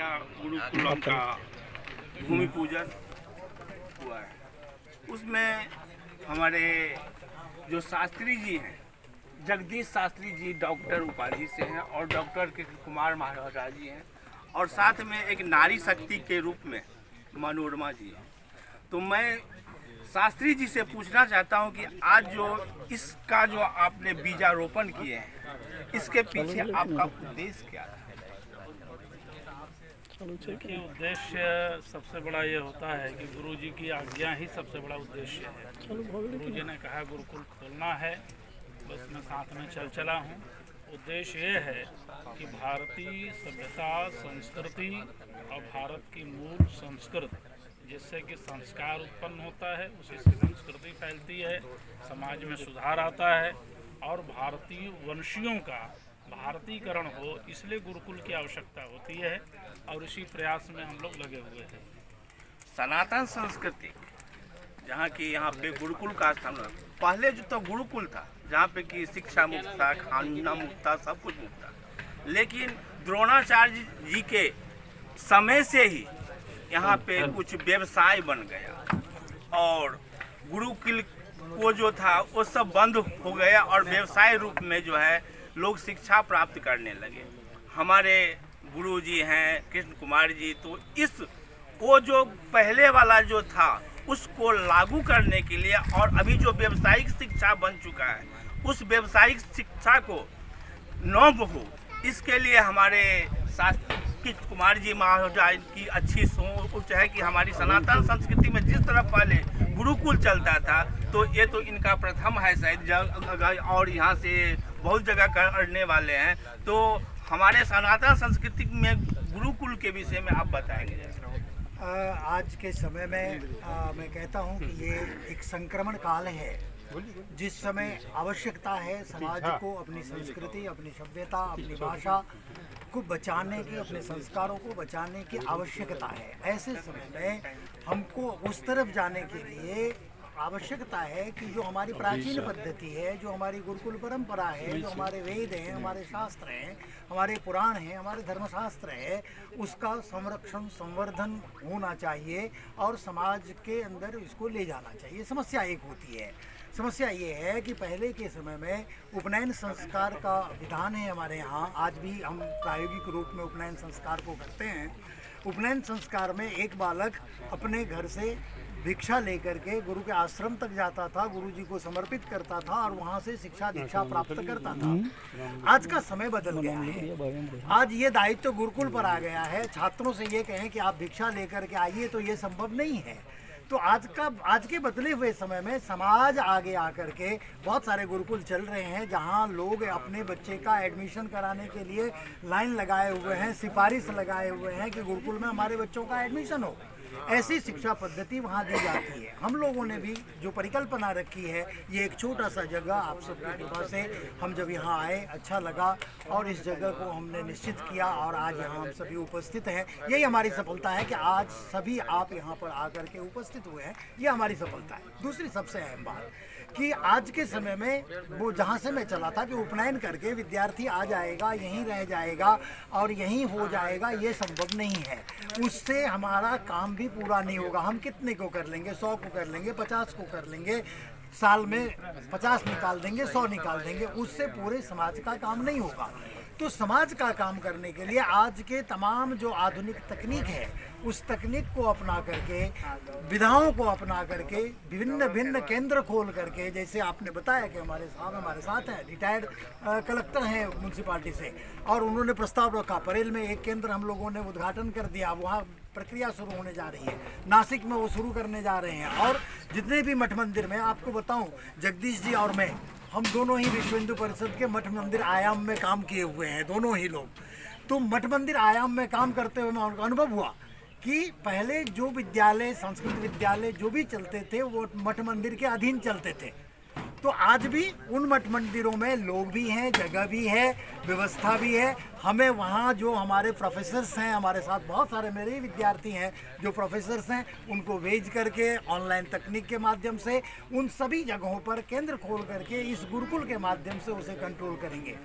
नया गुरुकुलम का भूमि पूजन हुआ है। उसमें हमारे जो शास्त्री जी हैं, जगदीश शास्त्री जी डॉक्टर उपाधि से हैं और डॉक्टर कृष्ण कुमार महाराज जी हैं, और साथ में एक नारी शक्ति के रूप में मनोरमा जी हैं। तो मैं शास्त्री जी से पूछना चाहता हूं कि आज जो इसका जो आपने बीजारोपण किए हैं, इसके पीछे आपका उद्देश्य क्या है? देखिए, उद्देश्य सबसे बड़ा ये होता है कि गुरु जी की आज्ञा ही सबसे बड़ा उद्देश्य है। गुरु जी ने कहा गुरुकुल खोलना है, बस मैं साथ में चला हूँ। उद्देश्य ये है कि भारतीय सभ्यता, संस्कृति और भारत की मूल संस्कृति, जिससे कि संस्कार उत्पन्न होता है, उसी से संस्कृति फैलती है, समाज में सुधार आता है और भारतीय वंशियों का भारतीकरण हो, इसलिए गुरुकुल की आवश्यकता होती है और इसी प्रयास में हम लोग लगे हुए हैं। सनातन संस्कृति जहाँ की यहाँ पे गुरुकुल का स्थान, पहले जो तो गुरुकुल था जहाँ पे कि शिक्षा मुक्त था, खाना मुक्त था, सब कुछ मुक्त था, लेकिन द्रोणाचार्य जी के समय से ही यहाँ पे कुछ व्यवसाय बन गया और गुरुकुल वो जो था वो सब बंद हो गया और व्यवसाय रूप में जो है लोग शिक्षा प्राप्त करने लगे। हमारे गुरु जी हैं कृष्ण कुमार जी, तो इस वो जो पहले वाला जो था उसको लागू करने के लिए और अभी जो व्यावसायिक शिक्षा बन चुका है उस व्यावसायिक शिक्षा को नव हो, इसके लिए हमारे शास्त्री कृष्ण कुमार जी महाराज की अच्छी सोच है कि हमारी सनातन संस्कृति में जिस तरह पहले गुरुकुल चलता था, तो ये तो इनका प्रथम है शायद, और यहाँ से बहुत जगह करने वाले हैं। तो हमारे सनातन संस्कृति में गुरुकुल के विषय में आप बताएंगे? आज के समय में मैं कहता हूँ कि ये एक संक्रमण काल है, जिस समय आवश्यकता है समाज को अपनी संस्कृति, अपनी सभ्यता, अपनी भाषा को बचाने की, अपने संस्कारों को बचाने की आवश्यकता है। ऐसे समय में हमको उस तरफ जाने के लिए आवश्यकता है कि जो हमारी प्राचीन पद्धति है, जो हमारी गुरुकुल परंपरा है, जो हमारे वेद हैं, हमारे शास्त्र हैं, हमारे पुराण हैं, हमारे धर्मशास्त्र है, उसका संरक्षण, संवर्धन होना चाहिए और समाज के अंदर इसको ले जाना चाहिए। समस्या एक होती है, समस्या ये है कि पहले के समय में उपनयन संस्कार का विधान है हमारे यहाँ, आज भी हम प्रायोगिक रूप में उपनयन संस्कार को करते हैं। उपनयन संस्कार में एक बालक अपने घर से भिक्षा लेकर के गुरु के आश्रम तक जाता था, गुरु जी को समर्पित करता था और वहाँ से शिक्षा दीक्षा प्राप्त करता था। आज का समय बदल गया है, आज ये दायित्व गुरुकुल पर आ गया है। छात्रों से ये कहें कि आप भिक्षा लेकर के आइए तो ये संभव नहीं है। तो आज के बदले हुए समय में समाज आगे आकर के बहुत सारे गुरुकुल चल रहे हैं, जहां लोग अपने बच्चे का एडमिशन कराने के लिए लाइन लगाए हुए हैं, सिफारिश लगाए हुए हैं कि गुरुकुल में हमारे बच्चों का एडमिशन हो। ऐसी शिक्षा पद्धति वहाँ दी जाती है। हम लोगों ने भी जो परिकल्पना रखी है, ये एक छोटा सा जगह आप सबकी कृपा से हम जब यहाँ आए अच्छा लगा और इस जगह को हमने निश्चित किया और आज यहाँ हम सभी उपस्थित हैं। यही हमारी सफलता है कि आज सभी आप यहाँ पर आकर के उपस्थित हुए हैं, ये हमारी सफलता है। दूसरी सबसे अहम बात कि आज के समय में वो जहाँ से मैं चला था कि उपनयन करके विद्यार्थी आ जाएगा, यहीं रह जाएगा और यहीं हो जाएगा, ये संभव नहीं है। उससे हमारा काम भी पूरा नहीं होगा। हम कितने को कर लेंगे? 100 को कर लेंगे, 50 को कर लेंगे, साल में 50 निकाल देंगे, 100 निकाल देंगे, उससे पूरे समाज का काम नहीं होगा। तो समाज का काम करने के लिए आज के तमाम जो आधुनिक तकनीक है, उस तकनीक को अपना करके, विधाओं को अपना करके, विभिन्न भिन्न केंद्र खोल करके, जैसे आपने बताया कि हमारे साथ हैं, रिटायर्ड कलेक्टर हैं म्यूनसिपालिटी से, और उन्होंने प्रस्ताव रखा। परेल में एक केंद्र हम लोगों ने उद्घाटन कर दिया, वहाँ प्रक्रिया शुरू होने जा रही है। नासिक में वो शुरू करने जा रहे हैं। और जितने भी मठ मंदिर में आपको बताऊँ, जगदीश जी और मैं, हम दोनों ही विश्व हिंदू परिषद के मठ मंदिर आयाम में काम किए हुए हैं, दोनों ही लोग। तो मठ मंदिर आयाम में काम करते हुए उनका अनुभव हुआ कि पहले जो विद्यालय, संस्कृत विद्यालय जो भी चलते थे वो मठ मंदिर के अधीन चलते थे। तो आज भी उन मठ मंदिरों में लोग भी हैं, जगह भी है, व्यवस्था भी है। हमें वहाँ जो हमारे प्रोफेसर्स हैं, हमारे साथ बहुत सारे मेरे ही विद्यार्थी हैं जो प्रोफेसर्स हैं, उनको भेज करके ऑनलाइन तकनीक के माध्यम से उन सभी जगहों पर केंद्र खोल करके इस गुरुकुल के माध्यम से उसे कंट्रोल करेंगे।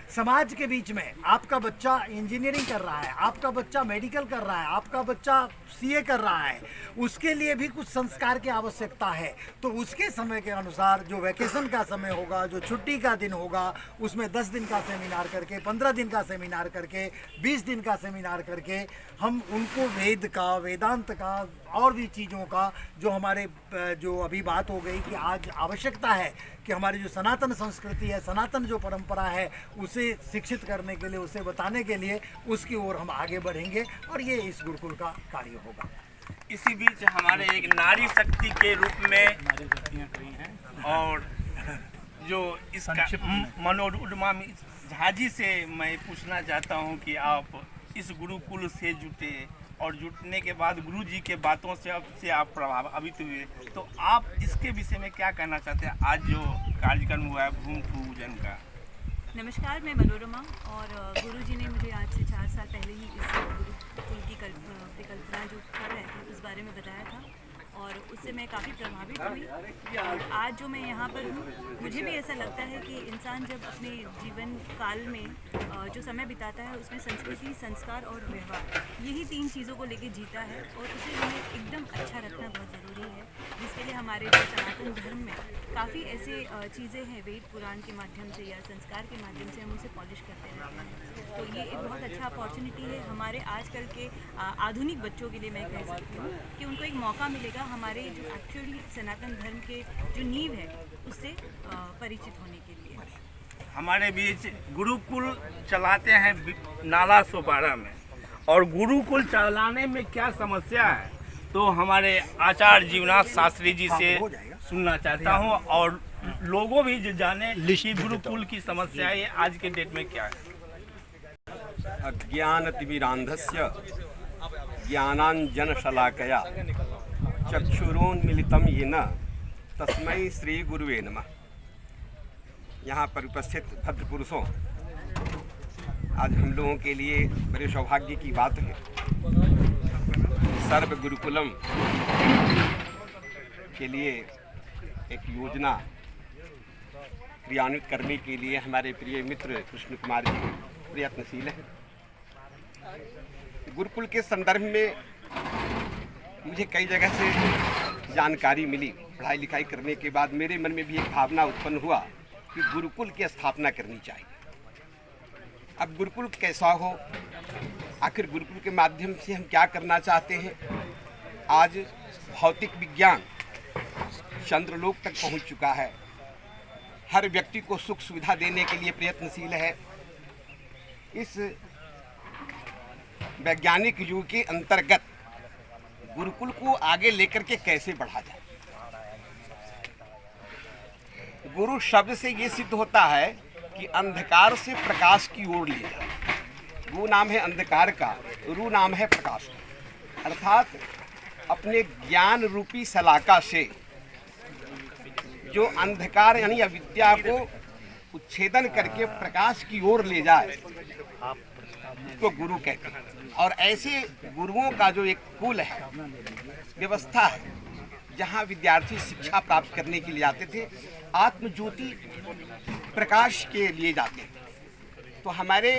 समाज के बीच में आपका बच्चा इंजीनियरिंग कर रहा है, आपका बच्चा मेडिकल कर रहा है, आपका बच्चा सीए कर रहा है, उसके लिए भी कुछ संस्कार की आवश्यकता है। तो उसके समय के अनुसार जो वैकेशन का समय होगा, जो छुट्टी का दिन होगा, उसमें 10 दिन का सेमिनार करके, 15 दिन का सेमिनार करके, 20 दिन का सेमिनार करके हम उनको वेद का, वेदांत का और भी चीज़ों का जो हमारे जो अभी बात हो गई कि आज आवश्यकता है कि हमारी जो सनातन संस्कृति है, सनातन जो परंपरा है, उसे शिक्षित करने के लिए, उसे बताने के लिए उसकी ओर हम आगे बढ़ेंगे और ये इस गुरुकुल का कार्य होगा। इसी बीच हमारे एक नारी शक्ति के रूप में हमारी गलतियाँ कही हैं और जो इसका मनोरमा झाजी से मैं पूछना चाहता हूं कि आप इस गुरुकुल से जुटे और जुटने के बाद गुरु जी के बातों से आप प्रभावित हुए, तो आप इसके विषय में क्या कहना चाहते हैं? आज जो कार्यक्रम हुआ है भूमि पूजन का। नमस्कार, मैं मनोरमा और गुरु जी ने मुझे आज से 4 साल पहले ही इस गुरुकुल की परिकल्पना जो कर रहे थे उस बारे में बताया था और उससे मैं काफ़ी प्रभावित हुई। और आज जो मैं यहाँ पर हूँ, मुझे भी ऐसा लगता है कि इंसान जब अपने जीवन काल में जो समय बिताता है उसमें संस्कृति, संस्कार और व्यवहार, यही 3 चीज़ों को लेकर जीता है और उसे हमें एकदम अच्छा रखना बहुत ज़रूरी है, जिसके लिए हमारे जो सनातन धर्म में काफ़ी ऐसे चीज़ें हैं वेद पुराण के माध्यम से या संस्कार के माध्यम से हम उसे पॉलिश करते रहते हैं। तो ये एक बहुत अच्छा अपॉर्चुनिटी है हमारे आजकल के आधुनिक बच्चों के लिए। मैं कह सकती हूँ कि उनको एक मौका मिलेगा हमारे जो एक्चुअली सनातन धर्म के जो नींव है उससे परिचित होने के लिए। हमारे बीच गुरुकुल चलाते हैं नाला सोपारा में, और गुरुकुल चलाने में क्या समस्या है तो हमारे आचार्य जीवनाथ शास्त्री जी से सुनना चाहता हूं, और लोगों भी जो जाने कि गुरुकुल की समस्याएं आज के डेट में क्या है। अज्ञानतिमिरान्धस्य ज्ञानाञ्जनशलाकया चक्षुरोन्मिलितं येन तस्मै श्री गुरुवे नमः। यहाँ पर उपस्थित भद्र पुरुषों, आज हम लोगों के लिए बड़े सौभाग्य की बात है। सर्व गुरुकुलम के लिए एक योजना क्रियान्वित करने के लिए हमारे प्रिय मित्र कृष्ण कुमार जी प्रयत्नशील हैं। गुरुकुल के संदर्भ में मुझे कई जगह से जानकारी मिली। पढ़ाई लिखाई करने के बाद मेरे मन में भी एक भावना उत्पन्न हुआ कि गुरुकुल की स्थापना करनी चाहिए। अब गुरुकुल कैसा हो, आखिर गुरुकुल के माध्यम से हम क्या करना चाहते हैं। आज भौतिक विज्ञान चंद्रलोक तक पहुंच चुका है, हर व्यक्ति को सुख सुविधा देने के लिए प्रयत्नशील है। इस वैज्ञानिक युग के अंतर्गत गुरुकुल को आगे लेकर के कैसे बढ़ा जाए। गुरु शब्द से ये सिद्ध होता है कि अंधकार से प्रकाश की ओर ले जाए। गु नाम है अंधकार का, रु नाम है प्रकाश का, अर्थात अपने ज्ञान रूपी सलाका से जो अंधकार यानी अविद्या को उच्छेदन करके प्रकाश की ओर ले जाए तो गुरु कहते हैं। और ऐसे गुरुओं का जो एक कुल है, व्यवस्था है, जहाँ विद्यार्थी शिक्षा प्राप्त करने के लिए आते थे, आत्मज्योति प्रकाश के लिए जाते थे। तो हमारे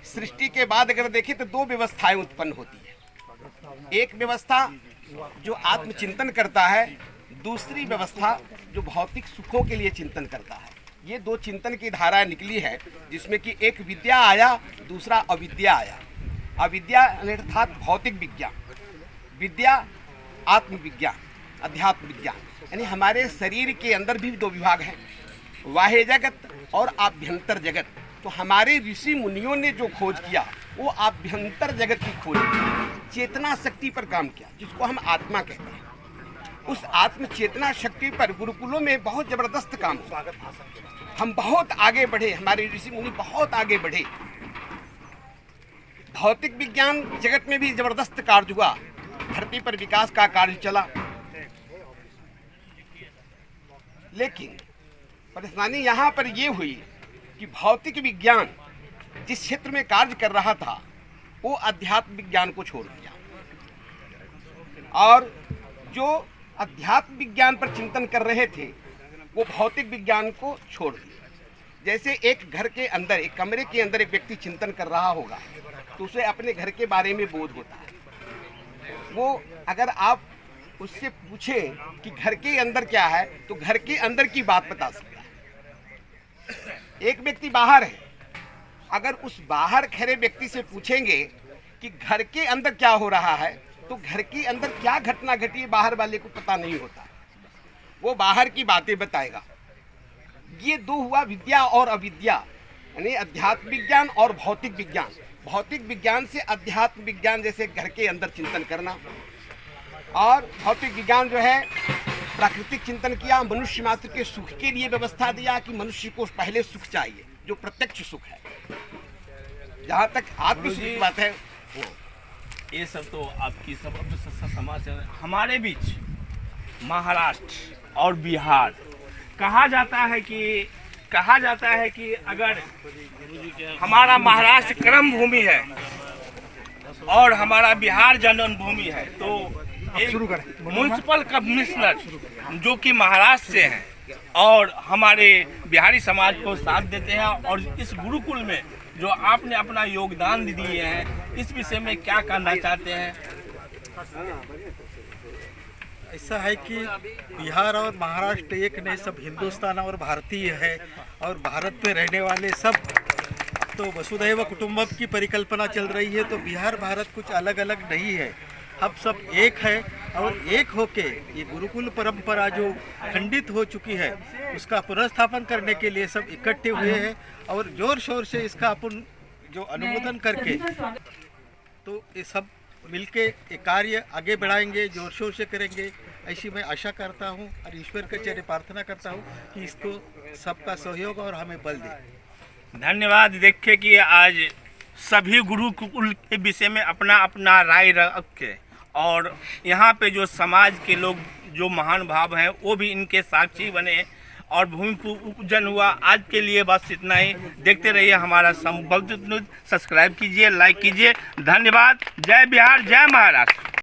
सृष्टि के बाद अगर देखें तो 2 व्यवस्थाएं उत्पन्न होती है। एक व्यवस्था जो आत्मचिंतन करता है, दूसरी व्यवस्था जो भौतिक सुखों के लिए चिंतन करता है। ये 2 चिंतन की धाराएं निकली है, जिसमें कि एक विद्या आया, दूसरा अविद्या आया। अविद्या अर्थात भौतिक विज्ञान, विद्या आत्मविज्ञान, अध्यात्म विज्ञान। यानी हमारे शरीर के अंदर भी 2 विभाग हैं, बाह्य जगत और आभ्यंतर जगत। तो हमारे ऋषि मुनियों ने जो खोज किया वो आभ्यंतर जगत की खोज, चेतना शक्ति पर काम किया, जिसको हम आत्मा कहते हैं। उस आत्म चेतना शक्ति पर गुरुकुलों में बहुत जबरदस्त काम हुआ। हम बहुत आगे बढ़े, हमारे ऋषि मुनि बहुत आगे बढ़े। भौतिक विज्ञान जगत में भी जबरदस्त कार्य हुआ, धरती पर विकास का कार्य चला। लेकिन परेशानी यहाँ पर यह हुई कि भौतिक विज्ञान जिस क्षेत्र में कार्य कर रहा था वो अध्यात्म विज्ञान को छोड़ दिया, और जो अध्यात्म विज्ञान पर चिंतन कर रहे थे वो भौतिक विज्ञान को छोड़ दिया। जैसे एक घर के अंदर, एक कमरे के अंदर एक व्यक्ति चिंतन कर रहा होगा तो उसे अपने घर के बारे में बोध होता है। वो अगर आप उससे पूछें कि घर के अंदर क्या है तो घर के अंदर की बात बता सकता है। एक व्यक्ति बाहर है, अगर उस बाहर खड़े व्यक्ति से पूछेंगे कि घर के अंदर क्या हो रहा है तो घर के अंदर क्या घटना घटी है बाहर वाले को पता नहीं होता, वो बाहर की बातें बताएगा। ये दो हुआ विद्या और अविद्या, यानी अध्यात्म विज्ञान और भौतिक विज्ञान। भौतिक विज्ञान से अध्यात्म विज्ञान जैसे घर के अंदर चिंतन करना, और भौतिक विज्ञान जो है प्राकृतिक चिंतन किया, मनुष्य मात्र के सुख के लिए व्यवस्था दिया कि मनुष्य को पहले सुख चाहिए जो प्रत्यक्ष सुख है। जहाँ तक आत्म सुख की बात है, ये सब तो आपकी सब समाज से। हमारे बीच महाराष्ट्र और बिहार कहा जाता है कि अगर हमारा महाराष्ट्र कर्म भूमि है और हमारा बिहार जन्मभूमि है तो एक म्युनिसिपल कमिश्नर जो कि महाराष्ट्र से हैं और हमारे बिहारी समाज को साथ देते हैं, और इस गुरुकुल में जो आपने अपना योगदान दिए हैं, इस विषय में क्या करना चाहते हैं? ऐसा है कि बिहार और महाराष्ट्र एक नहीं, सब हिंदुस्तान और भारतीय है, और भारत में रहने वाले सब तो वसुधैव कुटुंबकम की परिकल्पना चल रही है। तो बिहार भारत कुछ अलग अलग नहीं है, हम सब एक है, और एक होके ये गुरुकुल परंपरा जो खंडित हो चुकी है उसका पुनर्स्थापन करने के लिए सब इकट्ठे हुए हैं, और जोर शोर से इसका अपन जो अनुमोदन करके तो ये सब मिलके ये कार्य आगे बढ़ाएंगे, जोर शोर से करेंगे, ऐसी मैं आशा करता हूँ और ईश्वर के चरण प्रार्थना करता हूँ कि इसको सबका सहयोग और हमें बल दे। धन्यवाद। देखिए कि आज सभी गुरुकुल के विषय में अपना अपना राय रख के, और यहाँ पे जो समाज के लोग जो महान भाव हैं वो भी इनके साक्षी बने और भूमि पूजन हुआ। आज के लिए बस इतना ही। देखते रहिए हमारा संबोधित न्यूज़। सब्सक्राइब कीजिए, लाइक कीजिए। धन्यवाद। जय बिहार, जय महाराष्ट्र।